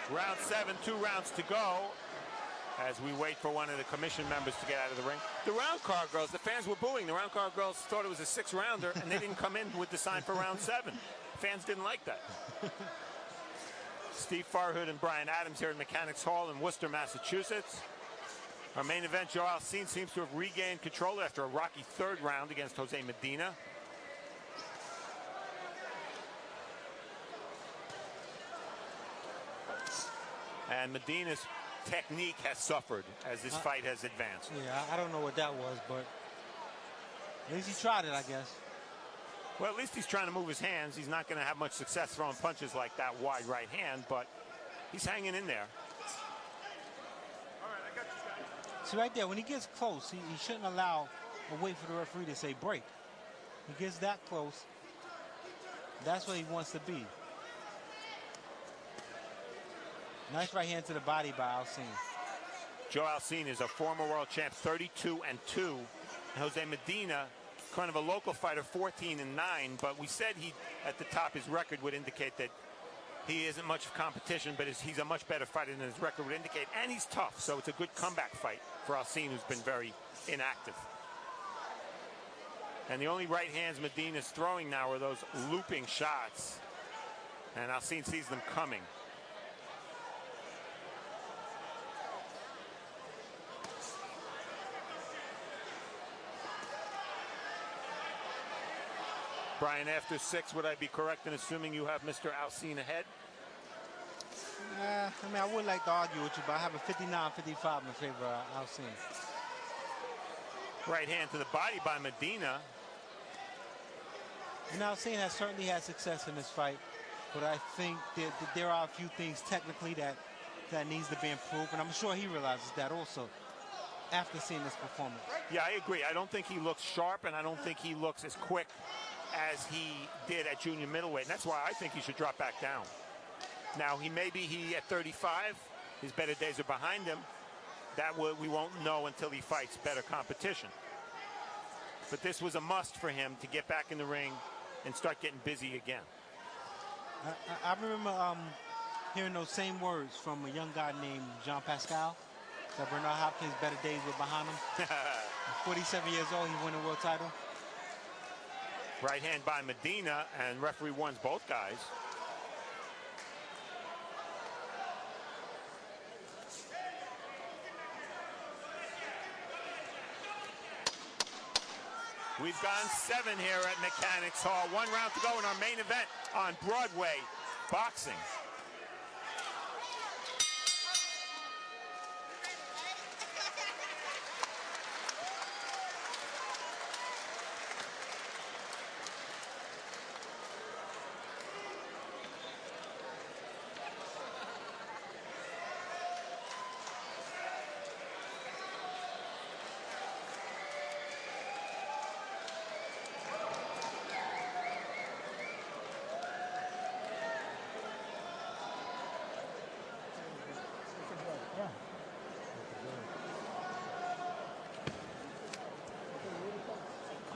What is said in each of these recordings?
Round 7, 2 rounds to go as we wait for one of the commission members to get out of the ring. The round car girls, the fans were booing. The round car girls thought it was a 6-rounder, and they didn't come in with the sign for round 7. Fans didn't like that. Steve Farhood and Brian Adams here at Mechanics Hall in Worcester, Massachusetts. Our main event, Joe Alcine seems to have regained control after a rocky 3rd round against Jose Medina. And Medina's technique has suffered as this fight has advanced. Yeah, I don't know what that was, but at least he tried it, I guess. Well, at least he's trying to move his hands. He's not going to have much success throwing punches like that wide right hand, but he's hanging in there. All right, I got you guys. See, right there, when he gets close, he shouldn't allow or wait for the referee to say break. He gets that close. That's where he wants to be. Nice right hand to the body by Alcine. Joe Alcine is a former world champ, 32-2. Jose Medina, kind of a local fighter, 14-9. But we said he, at the top, his record would indicate that he isn't much of competition, but he's a much better fighter than his record would indicate. And he's tough, so it's a good comeback fight for Alcine, who's been very inactive. And the only right hands Medina's throwing now are those looping shots. And Alcine sees them coming. Brian, after 6, would I be correct in assuming you have Mr. Alcine ahead? I mean, I would like to argue with you, but I have a 59-55 in favor of Alcine. Right hand to the body by Medina. And Alcine has certainly had success in this fight, but I think that there are a few things technically that needs to be improved, and I'm sure he realizes that also after seeing this performance. Yeah, I agree. I don't think he looks sharp, and I don't think he looks as quick as he did at junior middleweight, and that's why I think he should drop back down. Now, he at 35, his better days are behind him. We won't know until he fights better competition. But this was a must for him to get back in the ring and start getting busy again. I remember hearing those same words from a young guy named Jean Pascal, that Bernard Hopkins' better days were behind him. 47 years old, he won a world title. Right hand by Medina, and referee warns both guys. We've gone 7 here at Mechanics Hall. 1 round to go in our main event on Broadway boxing.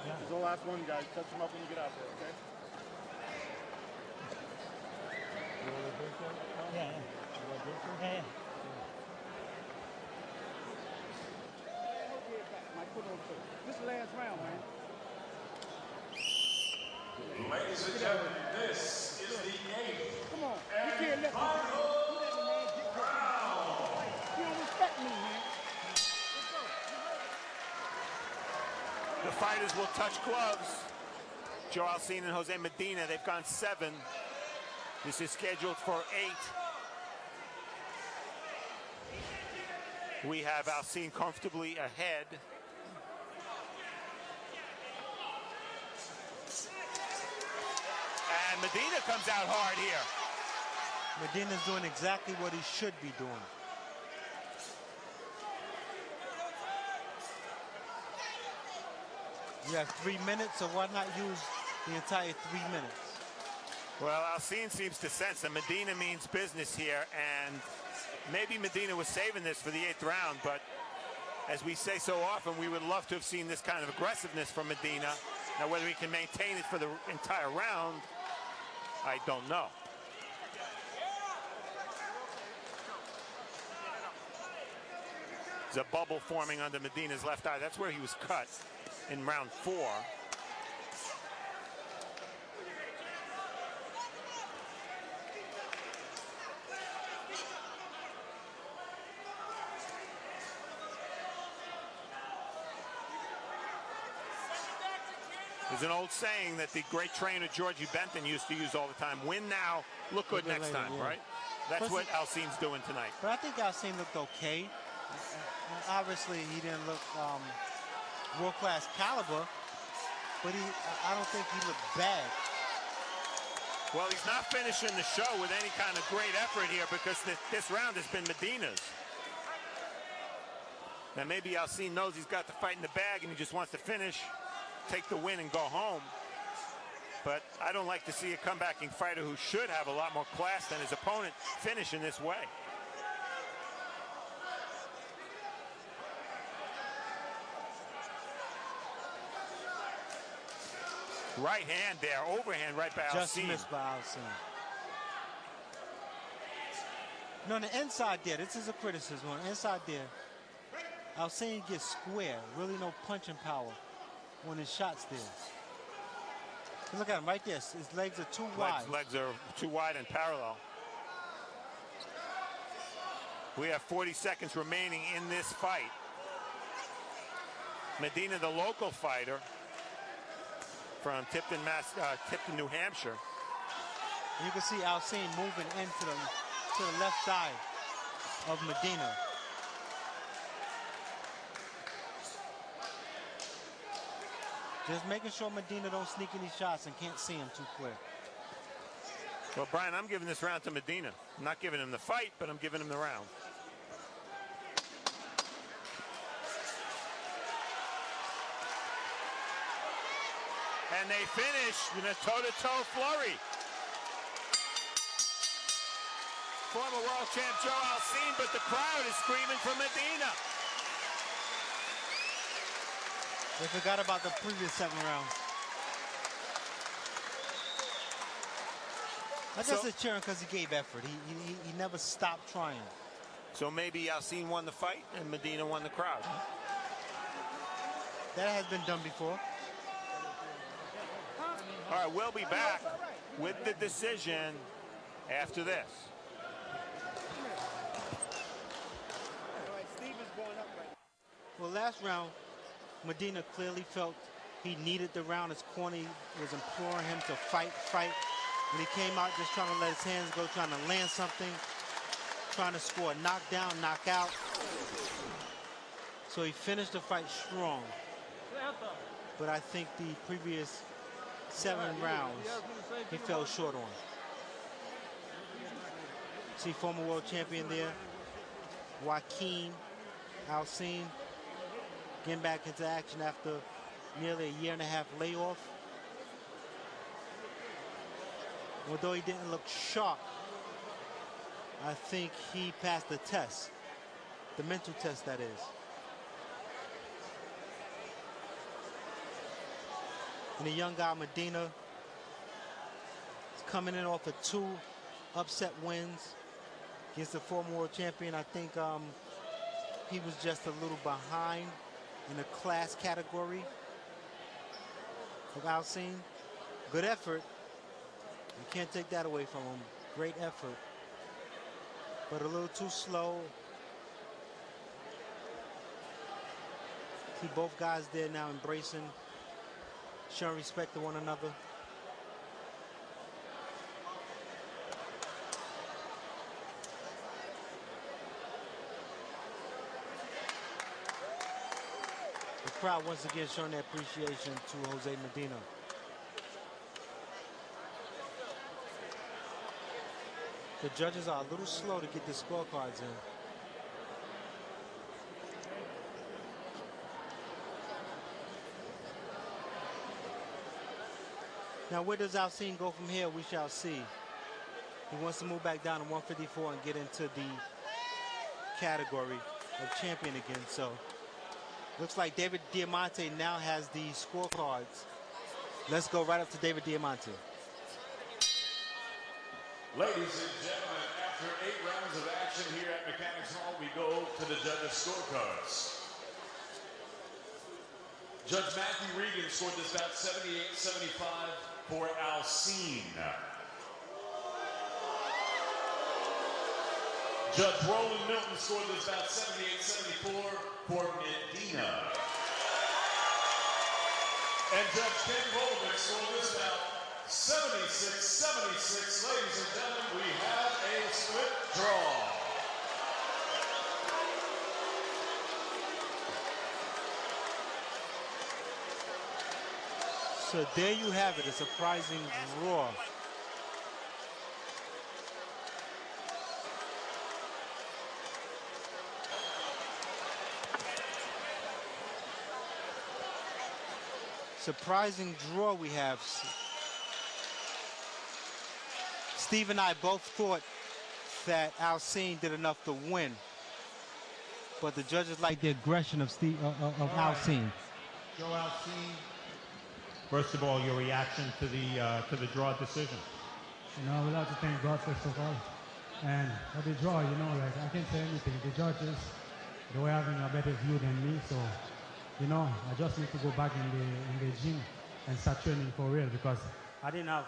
This is the last one, guys. Touch them up when you get out there, okay? Yeah. This is the last round, man. Ladies and gentlemen, this is the 8th Come on. and final round. You don't respect me, man. The fighters will touch gloves. Joe Alcine and Jose Medina, they've gone 7. This is scheduled for 8. We have Alcine comfortably ahead. And Medina comes out hard here. Medina's doing exactly what he should be doing. You have 3 minutes, so why not use the entire 3 minutes? Well, Alcine seems to sense that Medina means business here, and maybe Medina was saving this for the 8th round, but as we say so often, we would love to have seen this kind of aggressiveness from Medina. Now, whether he can maintain it for the entire round, I don't know. There's a bubble forming under Medina's left eye. That's where he was cut in round 4. There's an old saying that the great trainer Georgie Benton used to use all the time. Win now, look good next time, right? That's what Alcine's doing tonight. But I think Alcine looked okay. Obviously, he didn't look world-class caliber, but I don't think he looked bad. Well, he's not finishing the show with any kind of great effort here because this round has been Medina's. Now, maybe Alcine knows he's got the fight in the bag and he just wants to finish, take the win and go home. But I don't like to see a comebacking fighter who should have a lot more class than his opponent finish in this way. Right hand there, overhand right by Alcine. Just missed by Alcine. No, on the inside there, this is a criticism. On the inside there, Alcine gets square, really no punching power when his shots there. Look at him right there. His legs are too wide. Legs are too wide and parallel. We have 40 seconds remaining in this fight. Medina, the local fighter from Tipton, New Hampshire. You can see Alcine moving into the left side of Medina. Just making sure Medina don't sneak any shots and can't see him too quick. Well, Brian, I'm giving this round to Medina. I'm not giving him the fight, but I'm giving him the round. And they finish in a toe-to-toe flurry. Former world champ Joe Alcine, but the crowd is screaming for Medina. They forgot about the previous 7 rounds. I guess they're cheering because he gave effort. He never stopped trying. So maybe Alcine won the fight and Medina won the crowd. That has been done before. All right, we'll be back with the decision after this. Well, last round, Medina clearly felt he needed the round. His corner was imploring him to fight. And he came out just trying to let his hands go, trying to land something, trying to score a knockdown, knockout. So he finished the fight strong. But I think the previous 7 rounds, he fell short on. See former world champion there, Joaquin Alcine, getting back into action after nearly a 1.5-year layoff. Although he didn't look sharp, I think he passed the test, the mental test, that is. And the young guy, Medina, is coming in off of 2 upset wins against the former world champion. I think he was just a little behind in the class category of Alcine. Good effort. You can't take that away from him. Great effort. But a little too slow. See both guys there now embracing, showing respect to one another. The crowd once again showing their appreciation to Jose Medina. The judges are a little slow to get the scorecards in. Now, where does Alcine go from here? We shall see. He wants to move back down to 154 and get into the category of champion again. So, looks like David Diamante now has the scorecards. Let's go right up to David Diamante. Ladies and gentlemen, After 8 rounds of action here at Mechanics Hall, we go to the judges' scorecards. Judge Matthew Regan scored this bout 78-75 for Alcine. Judge Roland Milton scored this bout 78-74 for Medina. And Judge Ken Volvic scored this bout 76-76. Ladies and gentlemen, we have a split draw. So there you have it, a surprising draw. Surprising draw we have. Steve and I both thought that Alcine did enough to win, but the judges like the aggression of Alcine. Joe Alcine, first of all, your reaction to the draw decision. You know, we like to thank God first of all, and for the draw, you know, like I can't say anything. The judges, they were having a better view than me, so you know, I just need to go back in the gym and start training for real because I didn't have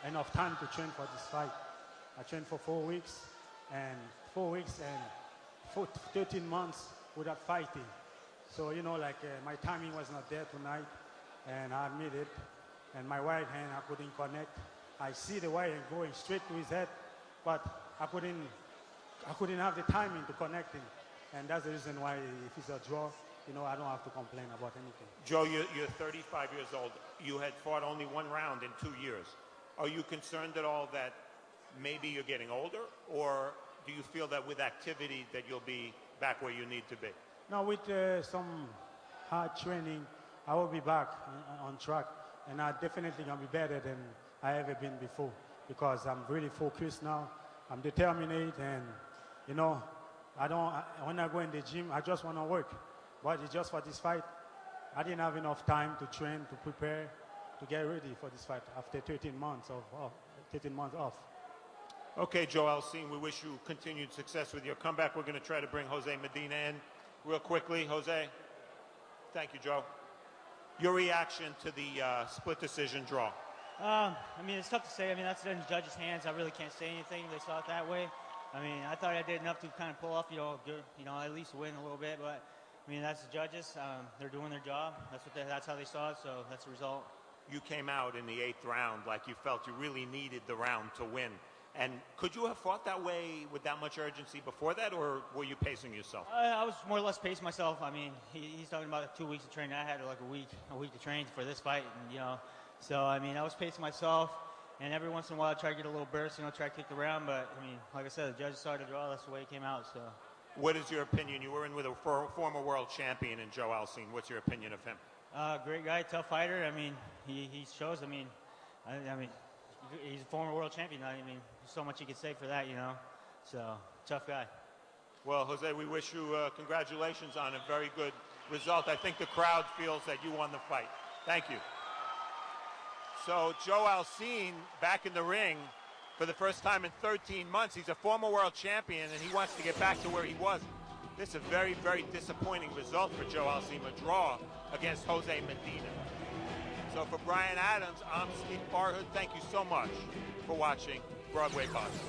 enough time to train for this fight. I trained for 4 weeks and 13 months without fighting. So, you know, like my timing was not there tonight, and I admit it. And my right hand, I couldn't connect. I see the right hand going straight to his head, but I couldn't have the timing to connect him. And that's the reason why if it's a draw, you know, I don't have to complain about anything. Joe, you're 35 years old. You had fought only 1 round in 2 years. Are you concerned at all that maybe you're getting older, or do you feel that with activity that you'll be back where you need to be? Now, with some hard training, I will be back on track, and I definitely gonna be better than I ever been before because I'm really focused now. I'm determined, and you know, when I go in the gym, I just want to work. But it's just for this fight. I didn't have enough time to train, to prepare, to get ready for this fight after 13 months off. Okay, Joe Alcine, we wish you continued success with your comeback. We're going to try to bring Jose Medina in real quickly. Jose, thank you, Joe. Your reaction to the split decision draw? I mean, it's tough to say. I mean, that's in the judges' hands. I really can't say anything. They saw it that way. I mean, I thought I did enough to kind of pull off, at least win a little bit, but I mean, that's the judges. They're doing their job. That's how they saw it, so that's the result. You came out in the 8th round like you felt you really needed the round to win. And could you have fought that way with that much urgency before that, or were you pacing yourself? I was more or less pacing myself. I mean, he's talking about 2 weeks of training. I had like a week to train for this fight, and so I mean, I was pacing myself. And every once in a while, I try to get a little burst, try to kick the round. But I mean, like I said, the judges saw the draw. That's the way it came out. So. What is your opinion? You were in with a former world champion in Joe Alcine. What's your opinion of him? Great guy, tough fighter. I mean, he shows. I mean, he's a former world champion. I mean, there's so much you could say for that, So, tough guy. Well, Jose, we wish you congratulations on a very good result. I think the crowd feels that you won the fight. Thank you. So, Joe Alcine back in the ring for the first time in 13 months. He's a former world champion, and he wants to get back to where he was. This is a very, very disappointing result for Joe Alcine, a draw against Jose Medina. So for Brian Adams, I'm Steve Barhood. Thank you so much for watching Broadway Boxing.